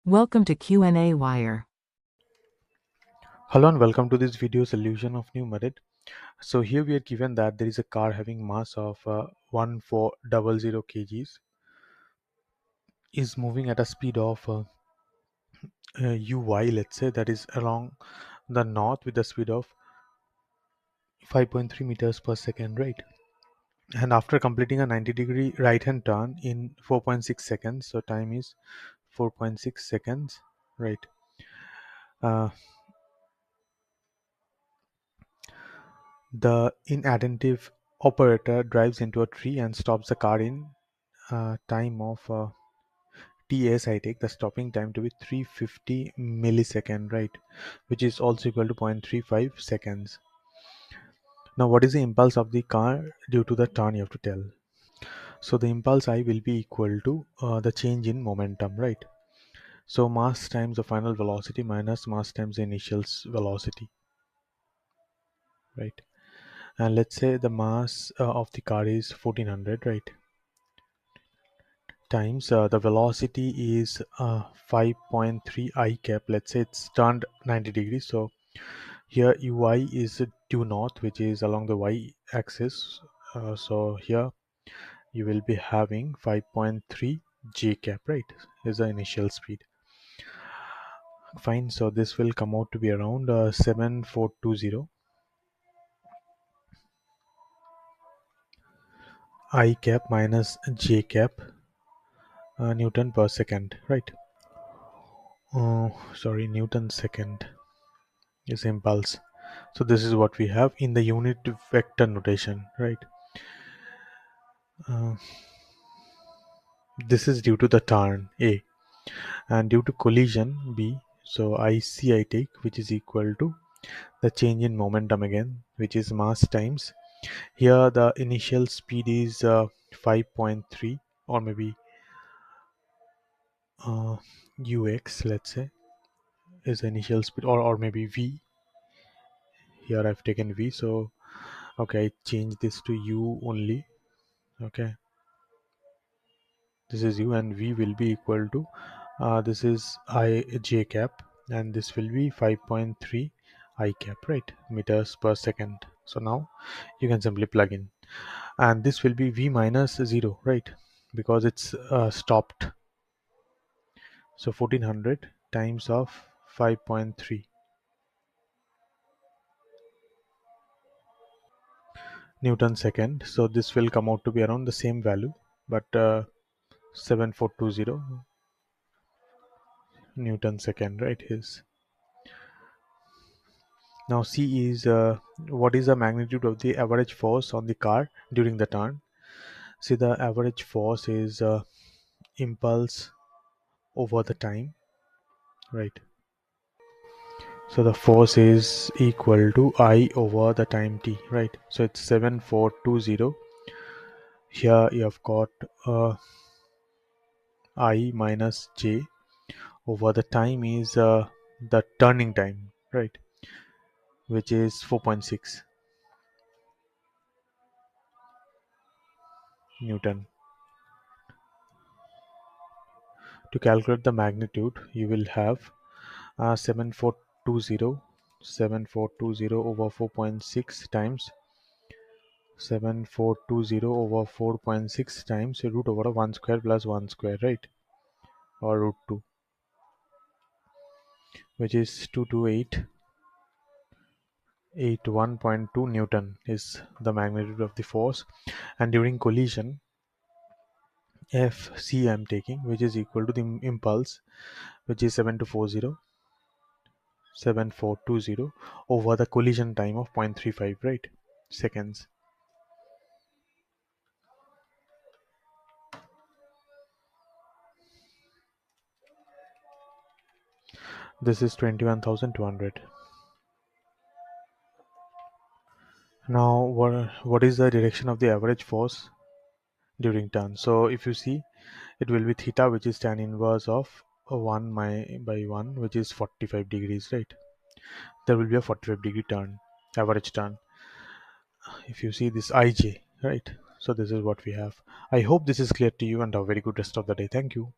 Welcome to qnawire. Hello and welcome to this video solution of new method. So here we are given that there is a car having mass of 1400 kgs is moving at a speed of uy, let's say, that is along the north with the speed of 5.3 meters per second, right? And after completing a 90-degree right hand turn in 4.6 seconds, so time is 4.6 seconds, right? uh, the inattentive operator drives into a tree and stops the car in time of TS. I take the stopping time to be 350 millisecond, right, which is also equal to 0.35 seconds. Now what is the impulse of the car due to the turn? You have to tell. So the impulse I will be equal to the change in momentum, right? So mass times the final velocity minus mass times the initial velocity, right? And let's say the mass of the car is 1400, right, times the velocity is 5.3 I cap. Let's say it's turned 90 degrees, so here ui is due north, which is along the y axis. So here you will be having 5.3 j cap, right, is the initial speed. Fine, so this will come out to be around 7420 I cap minus j cap newton per second, right? Sorry, newton second is impulse. So this is what we have in the unit vector notation, right? uh, this is due to the turn a and due to collision b. So I take, which is equal to the change in momentum again, which is mass times. Here the initial speed is 5.3, or maybe uh, ux, let's say, is the initial speed, or maybe v. Here I've taken v, so okay, I change this to u only. Okay, this is u, and v will be equal to this is I j cap, and this will be 5.3 I cap, right, meters per second. So now you can simply plug in, and this will be v minus 0, right, because it's stopped. So 1400 times of 5.3 newton second. So this will come out to be around the same value, but 7420 newton second, right, is. Now C is what is the magnitude of the average force on the car during the turn. See, the average force is impulse over the time, right? So the force is equal to I over the time t, right? So it's 7420. Here you have got I minus j over the time is the turning time, right? Which is 4.6 Newton. To calculate the magnitude, you will have 7420 over 4.6 times 7420 over 4.6 times root over 1 square plus 1 square, right, or root 2, which is 228881.2 Newton is the magnitude of the force. And during collision, fc I'm taking, which is equal to the impulse, which is 7420 over the collision time of 0.35, right, seconds. This is 21,200. Now what is the direction of the average force during turn? So if you see, it will be theta, which is tan inverse of 1 by 1, which is 45 degrees, right? There will be a 45-degree turn, average turn. If you see this ij, right? So this is what we have. I hope this is clear to you, and have a very good rest of the day. Thank you.